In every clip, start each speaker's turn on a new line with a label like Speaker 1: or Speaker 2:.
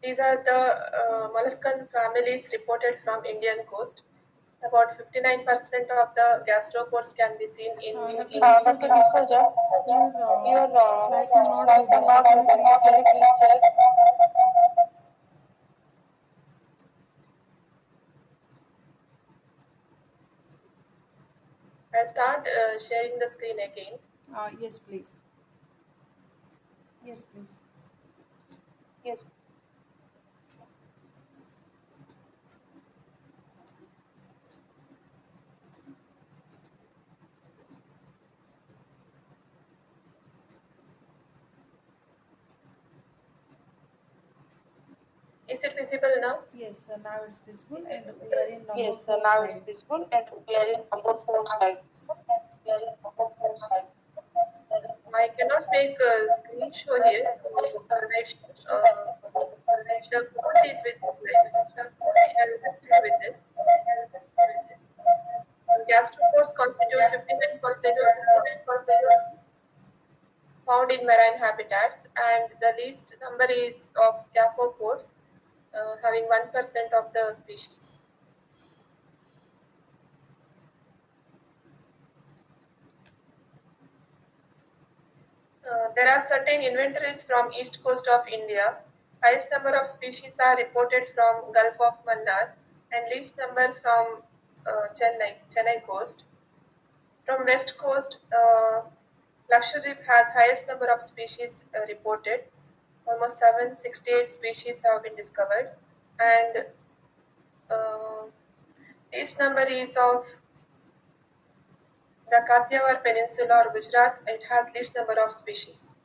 Speaker 1: These are the molluscan families reported from Indian coast. About 59% of the gastropods can be seen in
Speaker 2: Dr.
Speaker 1: India.
Speaker 2: D'Souza, your
Speaker 1: Your
Speaker 2: slides are not
Speaker 1: slides are
Speaker 2: loading.
Speaker 1: not
Speaker 2: Can you
Speaker 1: loading.
Speaker 2: please
Speaker 1: Can you
Speaker 2: check?
Speaker 1: please check? I'll start sharing the screen again.
Speaker 2: Yes, please. Yes, please.
Speaker 1: Yes. Is it visible now?
Speaker 2: Yes, now it's visible, and we are in number
Speaker 1: Yes,
Speaker 2: 4
Speaker 1: now it's
Speaker 2: slide.
Speaker 1: visible and we are in number 4 slide. I cannot make a screen show here, so the code is with me. I'll continue with it. Gastropods constitute 59% of the found in marine habitats, and the least number is of scapopods, having 1% of the species. There are certain inventories from east coast of India. Highest number of species are reported from Gulf of Mannar and least number from Chennai coast. From west coast, Lakshadweep has highest number of species reported. Almost 768 species have been discovered, and uh, least number is of the Kathiawar Peninsula or Gujarat. It has least number of species.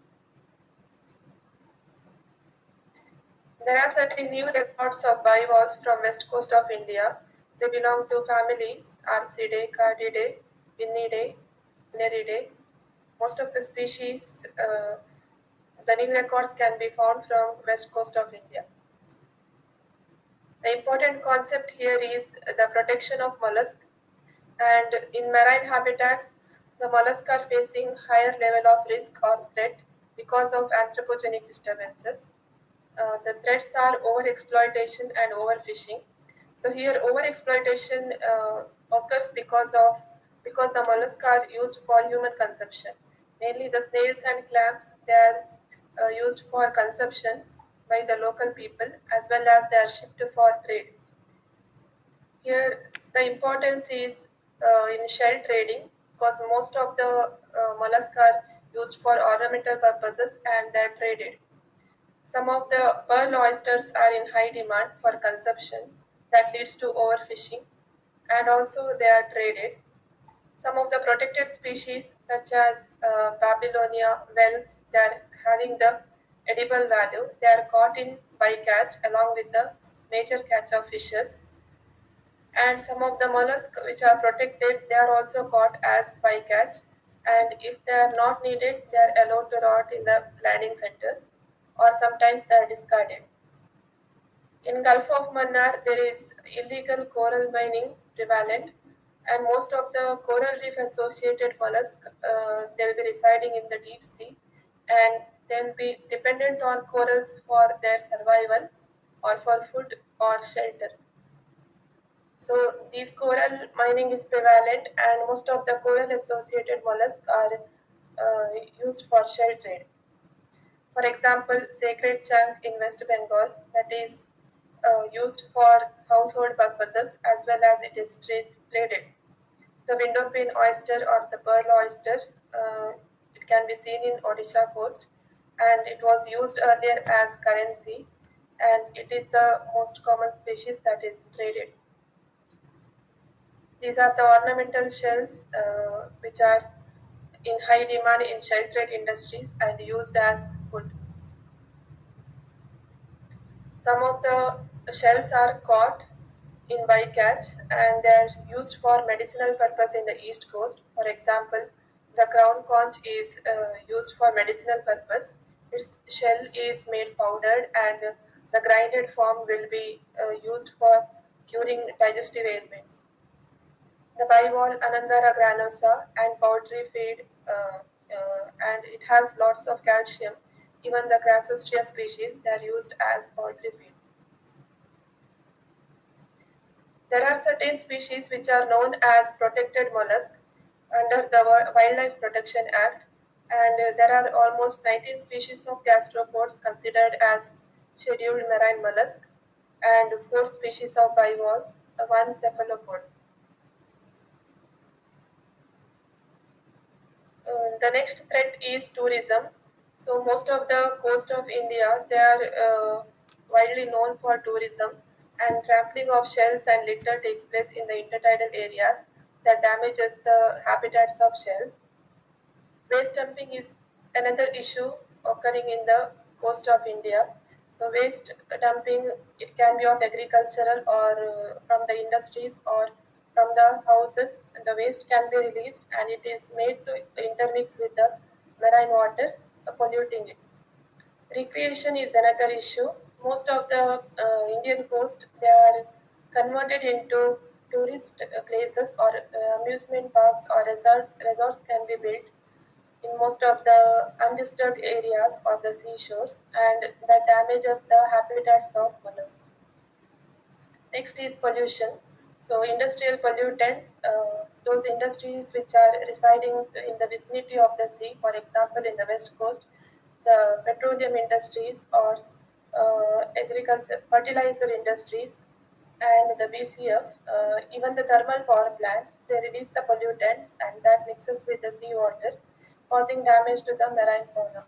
Speaker 1: There are certain new records of bivalves from west coast of India. They belong to families Arcidae, Cardidae, Vinidae, Veneridae. Most of the species, the new records can be found from west coast of India. The important concept here is the protection of mollusk, and in marine habitats, the mollusks are facing higher level of risk or threat because of anthropogenic disturbances. The threats are overexploitation and overfishing. So here overexploitation occurs because the mollusks are used for human consumption. Mainly the snails and clams, they are used for consumption by the local people as well as they are shipped for trade. Here the importance is in shell trading because most of the mollusks are used for ornamental purposes and they are traded. Some of the pearl oysters are in high demand for consumption that leads to overfishing and also they are traded. Some of the protected species such as Babylonia whales, they are having the edible value. They are caught in bycatch along with the major catch of fishes. And some of the mollusks which are protected, they are also caught as bycatch. And if they are not needed, they are allowed to rot in the landing centers or sometimes they are discarded. In Gulf of Mannar, there is illegal coral mining prevalent, and most of the coral reef associated mollusks they'll be residing in the deep sea, and they'll be dependent on corals for their survival, or for food or shelter. So these coral mining is prevalent, and most of the coral associated mollusks are used for shell trade. For example, sacred chunk in West Bengal that is used for household purposes as well as it is traded. The window pane oyster or the pearl oyster, it can be seen in Odisha coast and it was used earlier as currency and it is the most common species that is traded. These are the ornamental shells which are in high demand in shell trade industries and used as food. Some of the shells are caught in bycatch and they are used for medicinal purpose in the east coast. For example, the crown conch is used for medicinal purpose. Its shell is made powdered and the grinded form will be used for curing digestive ailments. The bivalve Anandara granosa and poultry feed and it has lots of calcium even the Crassostria species, they are used as poultry feed. There are certain species which are known as protected mollusks under the Wildlife Protection Act, and there are almost 19 species of gastropods considered as scheduled marine mollusk, and 4 species of bivalves, 1 cephalopod. The next threat is tourism. So most of the coast of India, they are widely known for tourism, and trampling of shells and litter takes place in the intertidal areas that damages the habitats of shells. Waste dumping is another issue occurring in the coast of India. So waste dumping, it can be of agricultural or from the industries or from the houses. The waste can be released and it is made to intermix with the marine water, polluting it. Recreation is another issue. Most of the Indian coast, they are converted into tourist places, or amusement parks or resorts can be built in most of the undisturbed areas of the seashores, and that damages the habitats of mollusks. Next is pollution. So industrial pollutants, those industries which are residing in the vicinity of the sea, for example in the west coast, the petroleum industries or agriculture, fertilizer industries, and the BCF, even the thermal power plants, they release the pollutants and that mixes with the seawater, causing damage to the marine fauna.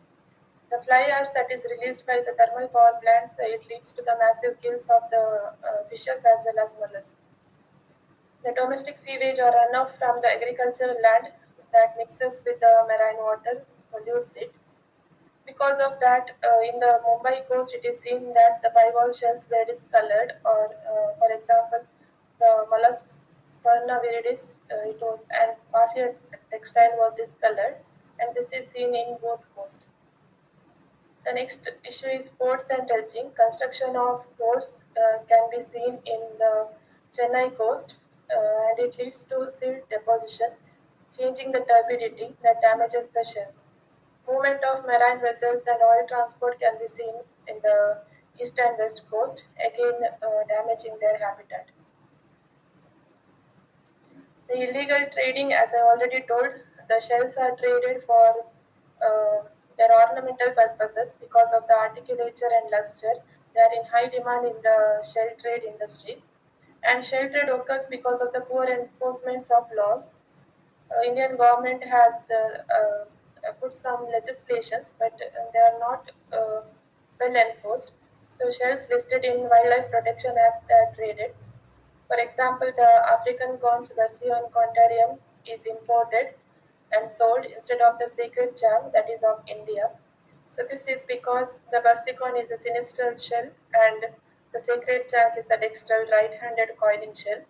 Speaker 1: The fly ash that is released by the thermal power plants, it leads to the massive kills of the fishes as well as mollusks. The domestic sewage or runoff from the agricultural land that mixes with the marine water pollutes it. Because of that, in the Mumbai coast, it is seen that the bivalve shells were discolored, or for example, the mollusk Perna viridis, it was and partly textile was discolored, and this is seen in both coasts. The next issue is ports and dredging. Construction of ports can be seen in the Chennai coast, and it leads to silt deposition, changing the turbidity that damages the shells. Movement of marine vessels and oil transport can be seen in the east and west coast, again damaging their habitat. The illegal trading, as I already told, the shells are traded for their ornamental purposes because of the articulature and luster. They are in high demand in the shell trade industries. And shell trade occurs because of the poor enforcement of laws. Indian government has put some legislations, but they are not well enforced. So shells listed in Wildlife Protection Act are traded. For example, the African conch Version contarium is imported and sold instead of the sacred charm that is of India. So this is because the Versicon is a sinistral shell and the sacred charm is a dextral right-handed coiling shell.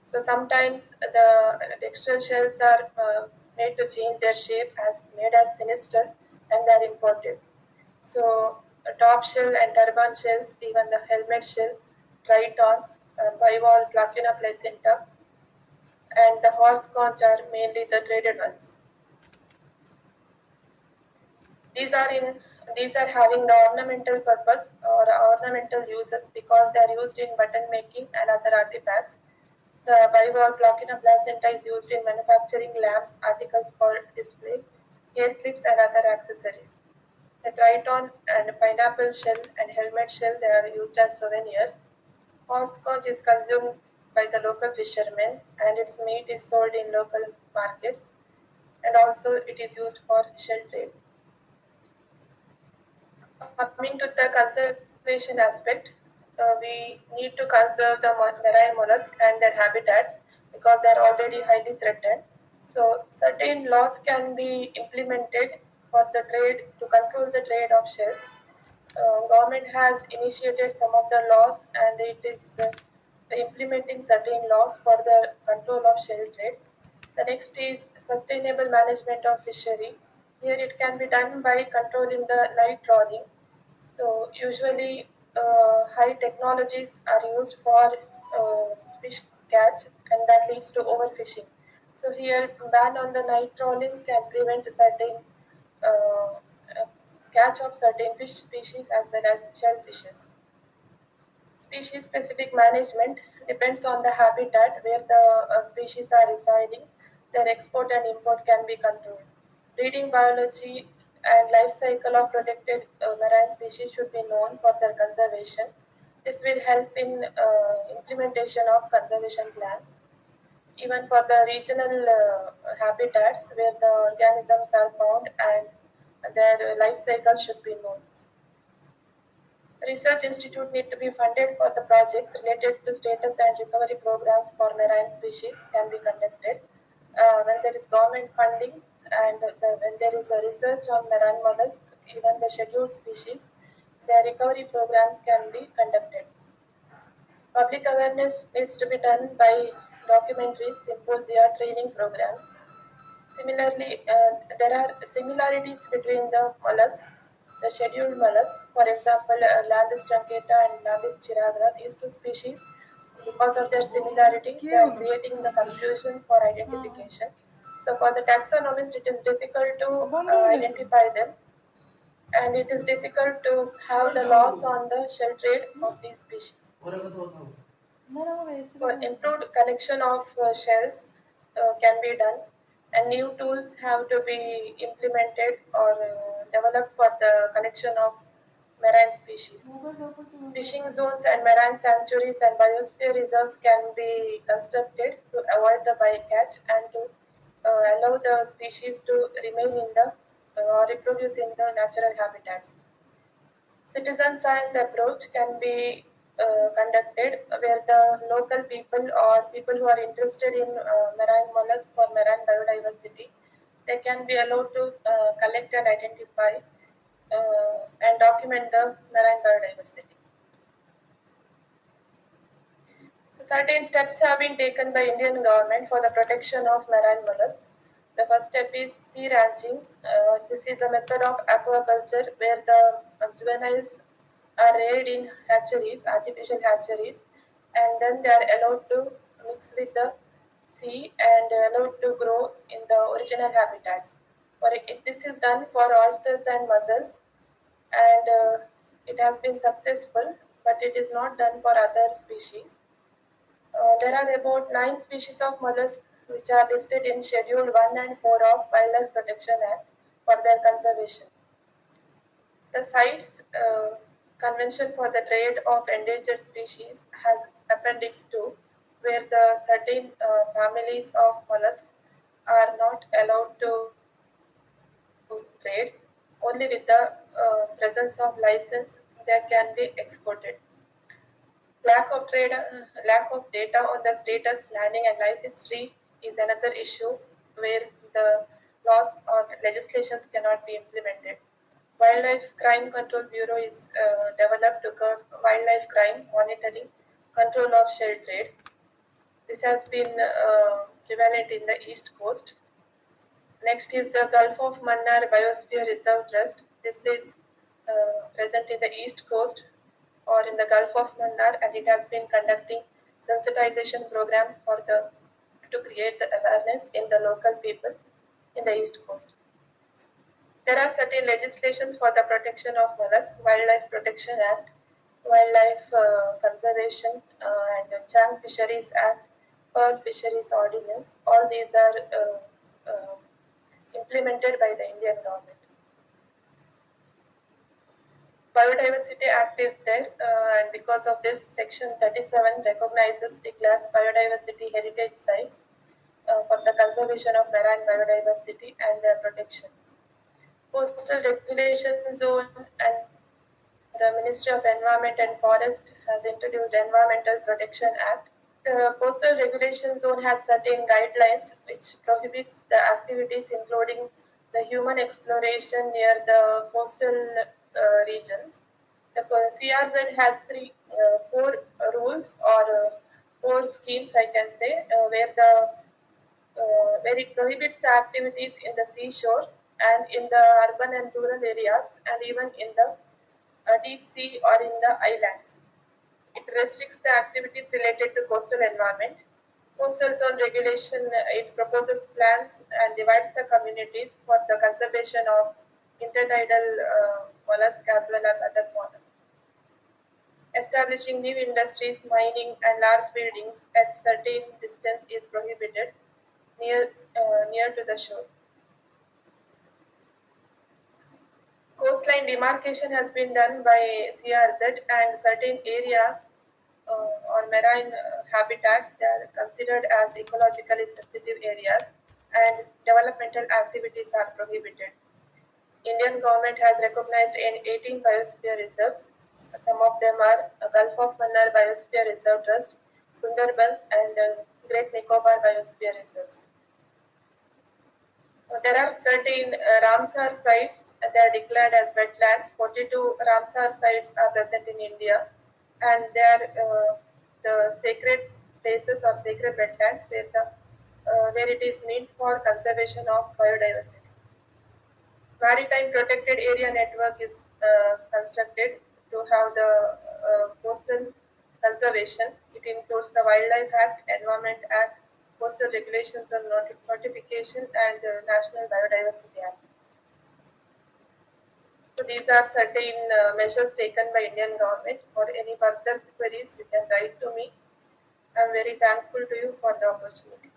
Speaker 1: So sometimes the dextral shells are made to change their shape as made as sinistral and they are imported. So top shell and turban shells, even the helmet shell, tritons, bivalve placuna placenta, and the horse conch are mainly the traded ones. These are in these are having the ornamental purpose or ornamental uses because they are used in button making and other artifacts. The bivalve placuna placenta is used in manufacturing lamps, articles for display, hair clips, and other accessories. The triton and pineapple shell and helmet shell, they are used as souvenirs. Horseconch is consumed by the local fishermen and its meat is sold in local markets, and also it is used for shell trade. Coming to the conservation aspect, we need to conserve the marine mollusks and their habitats because they are already highly threatened. So certain laws can be implemented for the trade to control the trade of shells. Government has initiated some of the laws and it is implementing certain laws for the control of shell trade. The next is sustainable management of fishery. Here it can be done by controlling the light trawling. So usually high technologies are used for fish catch and that leads to overfishing. So here ban on the night trawling can prevent certain uh, catch of certain fish species as well as shellfishes. Species-specific management depends on the habitat where the species are residing. Their export and import can be controlled. Breeding biology and life cycle of protected marine species should be known for their conservation. This will help in implementation of conservation plans. Even for the regional habitats where the organisms are found and their life cycle should be known. Research institute need to be funded for the projects related to status and recovery programs for marine species can be conducted. When there is government funding and when there is a research on marine mollusks, even the scheduled species, their recovery programs can be conducted. Public awareness needs to be done by documentaries, symposia, training programs. Similarly, there are similarities between the mollusk, the scheduled mollusk, for example, Lambis truncata and Lambis chiragra. These two species, because of their similarity, they are
Speaker 2: Keono.
Speaker 1: creating the confusion for
Speaker 2: हाँ
Speaker 1: identification. So, for the taxonomists, it is difficult to
Speaker 2: बंद होने से
Speaker 1: identify them, and it is difficult to have the laws on the shell trade of these species.
Speaker 2: मेरा वो ऐसे
Speaker 1: For
Speaker 2: रहा
Speaker 1: improved collection of shells can be done, and new tools have to be implemented or developed for the collection of marine species.
Speaker 2: Mobile ऊपर तो होगा
Speaker 1: Fishing zones and marine sanctuaries and biosphere reserves can be constructed to avoid the bycatch and to allow the species to remain in the or reproduce in the natural habitats. Citizen science approach can be conducted where the local people or people who are interested in marine mollusks or marine biodiversity, they can be allowed to collect and identify and document the marine biodiversity. So certain steps have been taken by Indian government for the protection of marine mollusks. The first step is sea ranching. This is a method of aquaculture where the juveniles are reared in hatcheries, artificial hatcheries, and then they are allowed to mix with the sea and allowed to grow in the original habitats. This is done for oysters and mussels, and it has been successful, but it is not done for other species. There are about 9 species of mollusks which are listed in Schedule 1 and 4 of Wildlife Protection Act for their conservation. The CITES Convention for the Trade of Endangered Species has Appendix 2, where the certain families of mollusks are not allowed to trade. Only with the presence of license they can be exported. Lack of data on the status, landing, and life history is another issue where the laws or legislations cannot be implemented. Wildlife Crime Control Bureau is developed to curb wildlife crime monitoring, control of shell trade. This has been prevalent in the East Coast. Next is the Gulf of Mannar Biosphere Reserve Trust. This is present in the East Coast or in the Gulf of Mannar, and it has been conducting sensitization programs for the to create the awareness in the local people in the East Coast. There are certain legislations for the protection of mollusk, Wildlife Protection Act, Wildlife Conservation and the Chang Fisheries Act, Pearl Fisheries Ordinance. All these are implemented by the Indian government. Biodiversity Act is there, and because of this, Section 37 recognizes declares biodiversity heritage sites for the conservation of marine biodiversity and their protection. Coastal Regulation Zone and the Ministry of Environment and Forest has introduced Environmental Protection Act. The Coastal Regulation Zone has certain guidelines which prohibits the activities including the human exploration near the coastal regions. The CRZ has four rules or four schemes, I can say, where it prohibits the activities in the seashore and in the urban and rural areas and even in the deep sea or in the islands. It restricts the activities related to coastal environment. Coastal zone regulation, it proposes plans and divides the communities for the conservation of intertidal mollusk as well as other fauna. Establishing new industries, mining, and large buildings at certain distance is prohibited near to the shore. Coastline demarcation has been done by CRZ, and certain areas or marine habitats they are considered as ecologically sensitive areas, and developmental activities are prohibited. Indian government has recognized in 18 biosphere reserves. Some of them are Gulf of Mannar Biosphere Reserve Trust, Sundarbans, and Great Nicobar Biosphere Reserves. There are certain Ramsar sites that are declared as wetlands. 42 Ramsar sites are present in India, and they are the sacred places or sacred wetlands where it is meant for conservation of biodiversity. Maritime Protected Area Network is constructed to have the coastal conservation. It includes the Wildlife Act, Environment Act, Coastal Regulations on Notification, and National Biodiversity Act. So these are certain measures taken by Indian government. For any further queries, you can write to me. I am very thankful to you for the opportunity.